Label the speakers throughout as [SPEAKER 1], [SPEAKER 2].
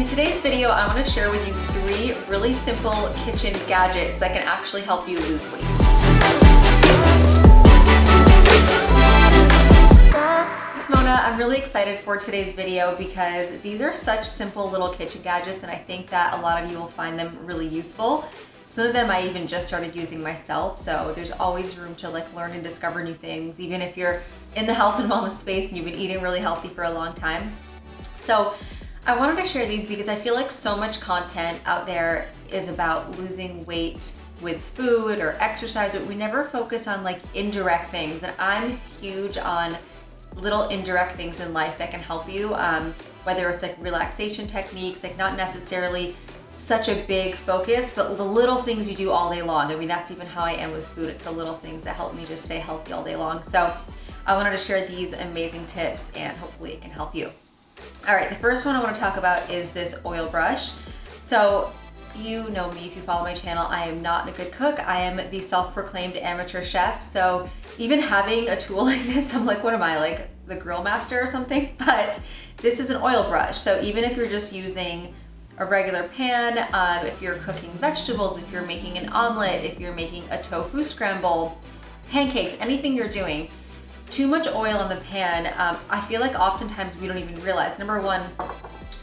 [SPEAKER 1] In today's video, I want to share with you 3 really simple kitchen gadgets that can actually help you lose weight. It's Mona. I'm really excited for today's video because these are such simple little kitchen gadgets, and I think that a lot of you will find them really useful. Some of them I even just started using myself, so there's always room to learn and discover new things, even if you're in the health and wellness space and you've been eating really healthy for a long time. So I wanted to share these because I feel like so much content out there is about losing weight with food or exercise, but we never focus on indirect things. And I'm huge on little indirect things in life that can help you, whether it's relaxation techniques, not necessarily such a big focus, but the little things you do all day long. I mean, that's even how I am with food. It's the little things that help me just stay healthy all day long. So I wanted to share these amazing tips and hopefully it can help you. All right, the first one I want to talk about is this oil brush. So you know me, if you follow my channel, I am not a good cook. I am the self-proclaimed amateur chef. So even having a tool like this, I'm like, what am I, the grill master or something? But this is an oil brush. So even if you're just using a regular pan, if you're cooking vegetables, if you're making an omelet, if you're making a tofu scramble, pancakes, anything you're doing, too much oil in the pan, I feel like oftentimes we don't even realize. Number one,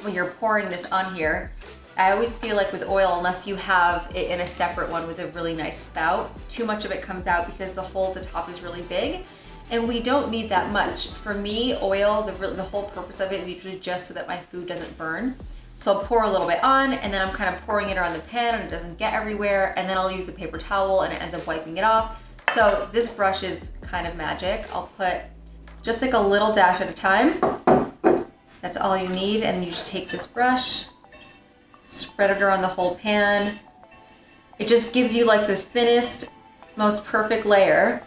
[SPEAKER 1] when you're pouring this on here, I always feel like with oil, unless you have it in a separate one with a really nice spout, too much of it comes out because the hole at the top is really big. And we don't need that much. For me, oil, the whole purpose of it is usually just so that my food doesn't burn. So I'll pour a little bit on, and then I'm kind of pouring it around the pan and it doesn't get everywhere, and then I'll use a paper towel and it ends up wiping it off. So this brush is kind of magic. I'll put just a little dash at a time. That's all you need, and you just take this brush, spread it around the whole pan. It just gives you the thinnest, most perfect layer,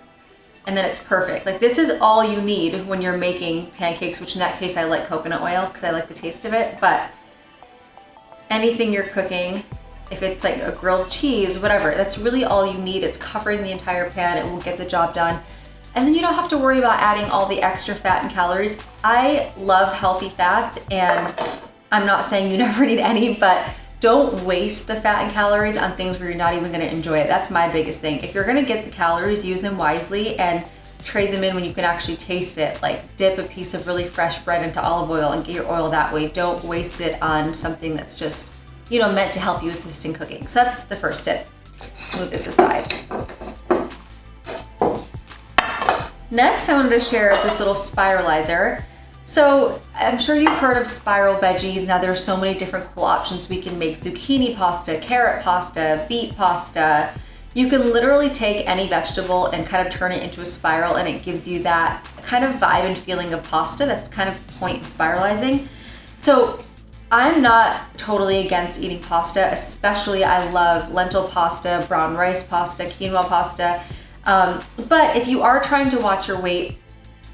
[SPEAKER 1] and then it's perfect. This is all you need when you're making pancakes, which in that case I like coconut oil because I like the taste of it, but anything you're cooking, if it's a grilled cheese, whatever, that's really all you need. It's covering the entire pan. It will get the job done. And then you don't have to worry about adding all the extra fat and calories. I love healthy fats, and I'm not saying you never need any, but don't waste the fat and calories on things where you're not even gonna enjoy it. That's my biggest thing. If you're gonna get the calories, use them wisely and trade them in when you can actually taste it. Dip a piece of really fresh bread into olive oil and get your oil that way. Don't waste it on something that's just, meant to help you assist in cooking. So that's the first tip. Move this aside. Next, I wanted to share this little spiralizer. So I'm sure you've heard of spiral veggies. Now there's so many different cool options. We can make zucchini pasta, carrot pasta, beet pasta. You can literally take any vegetable and kind of turn it into a spiral, and it gives you that kind of vibe and feeling of pasta. That's kind of the point of spiralizing. So I'm not totally against eating pasta, especially I love lentil pasta, brown rice pasta, quinoa pasta. But if you are trying to watch your weight,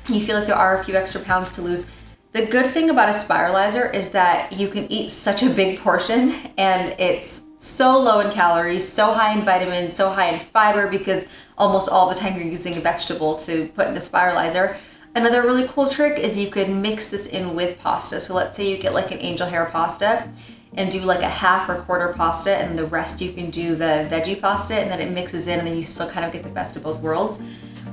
[SPEAKER 1] you feel like there are a few extra pounds to lose, the good thing about a spiralizer is that you can eat such a big portion, and it's so low in calories, so high in vitamins, so high in fiber, because almost all the time you're using a vegetable to put in the spiralizer. Another really cool trick is you could mix this in with pasta. So let's say you get an angel hair pasta and do a half or quarter pasta, and the rest you can do the veggie pasta, and then it mixes in, and then you still kind of get the best of both worlds.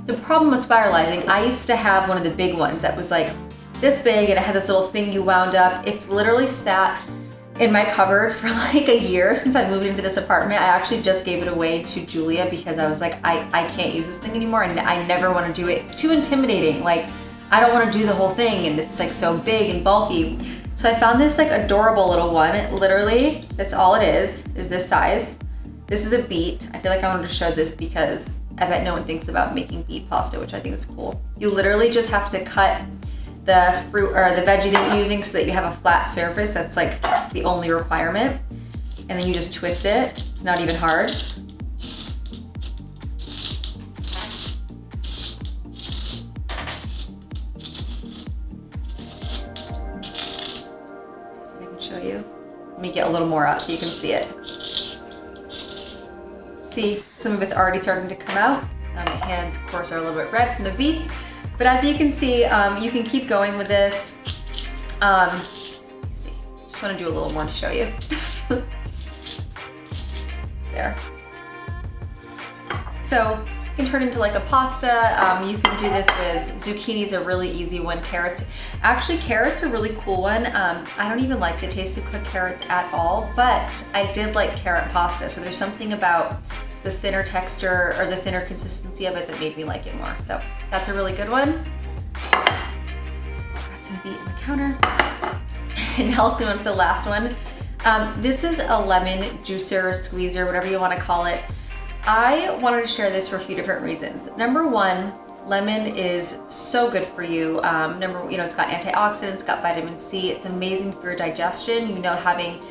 [SPEAKER 1] The problem with spiralizing, I used to have one of the big ones that was this big, and it had this little thing you wound up. It's literally sat in my cupboard for a year since I moved into this apartment. I actually just gave it away to Julia because I was I can't use this thing anymore, and I never want to do it. It's too intimidating. I don't want to do the whole thing, and it's so big and bulky. So I found this adorable little one. Literally, that's all it is this size. This is a beet. I feel like I wanted to show this because I bet no one thinks about making beet pasta, which I think is cool. You literally just have to cut the fruit or the veggie that you're using so that you have a flat surface. That's the only requirement. And then you just twist it. It's not even hard. So I can show you. Let me get a little more out so you can see it. See, some of it's already starting to come out. My hands, of course, are a little bit red from the beets. But as you can see, you can keep going with this. Let's see, Just want to do a little more to show you. There. So you can turn into like a pasta. You can do this with zucchini's a really easy one. Carrots, actually carrots are a really cool one. I don't even like the taste of cooked carrots at all, but I did like carrot pasta. So there's something about the thinner texture or the thinner consistency of it that made me like it more. So that's a really good one. Got some beet on the counter. And now let's move on to the last one. This is a lemon juicer, squeezer, whatever you want to call it. I wanted to share this for a few different reasons. Number one, lemon is so good for you. It's got antioxidants, got vitamin C. It's amazing for your digestion. You know, having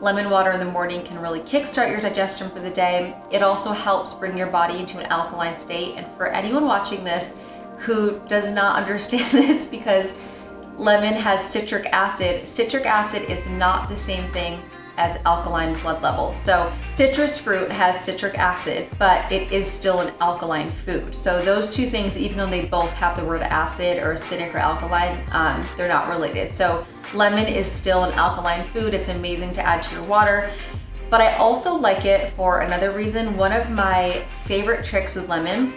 [SPEAKER 1] lemon water in the morning can really kickstart your digestion for the day. It also helps bring your body into an alkaline state. And for anyone watching this who does not understand this, because lemon has citric acid is not the same thing as alkaline blood levels. So citrus fruit has citric acid, but it is still an alkaline food. So those two things, even though they both have the word acid or acidic or alkaline, they're not related. So lemon is still an alkaline food. It's amazing to add to your water. But I also like it for another reason. One of my favorite tricks with lemon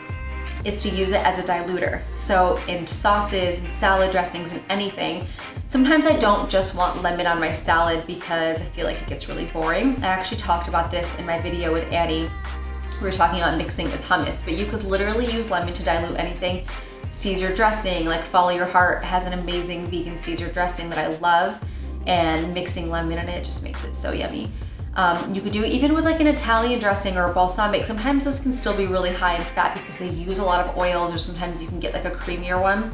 [SPEAKER 1] is to use it as a diluter. So in sauces and salad dressings and anything, sometimes I don't just want lemon on my salad because I feel like it gets really boring. I actually talked about this in my video with Annie. We were talking about mixing with hummus, but you could literally use lemon to dilute anything. Caesar dressing, like Follow Your Heart has an amazing vegan Caesar dressing that I love, and mixing lemon in it just makes it so yummy. You could do it even with like an Italian dressing or a balsamic. Sometimes those can still be really high in fat because they use a lot of oils, or sometimes you can get like a creamier one.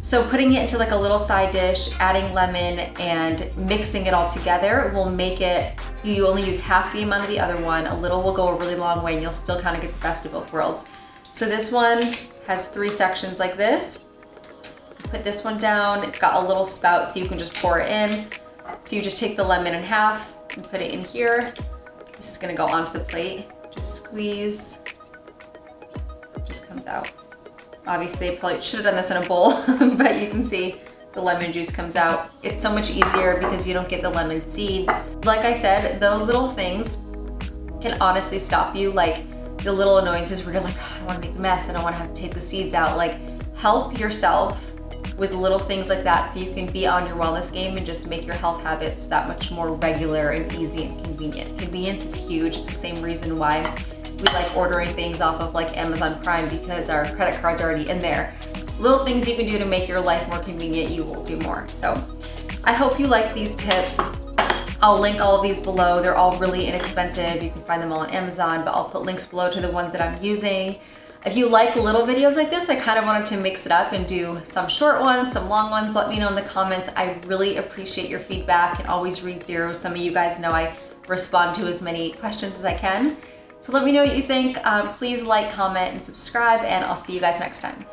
[SPEAKER 1] So putting it into like a little side dish, adding lemon and mixing it all together will make it, you only use half the amount of the other one. A little will go a really long way and you'll still kind of get the best of both worlds. So this one has 3 sections like this. Put this one down. It's got a little spout so you can just pour it in. So you just take the lemon in half and put it in here. This is gonna go onto the plate. Just squeeze, it just comes out. Obviously, I probably should have done this in a bowl, but you can see the lemon juice comes out. It's so much easier because you don't get the lemon seeds. Like I said, those little things can honestly stop you. Like the little annoyances where you're like, oh, I wanna make a mess, I don't wanna have to take the seeds out. Like, help yourself with little things like that so you can be on your wellness game and just make your health habits that much more regular and easy and convenient. Convenience is huge. It's the same reason why we like ordering things off of like Amazon Prime, because our credit card's already in there. Little things you can do to make your life more convenient, you will do more. So I hope you like these tips. I'll link all of these below. They're all really inexpensive. You can find them all on Amazon, but I'll put links below to the ones that I'm using. If you like little videos like this, I kind of wanted to mix it up and do some short ones, some long ones. Let me know in the comments. I really appreciate your feedback and always read through. Some of you guys know I respond to as many questions as I can. So let me know what you think. Please like, comment, and subscribe, and I'll see you guys next time.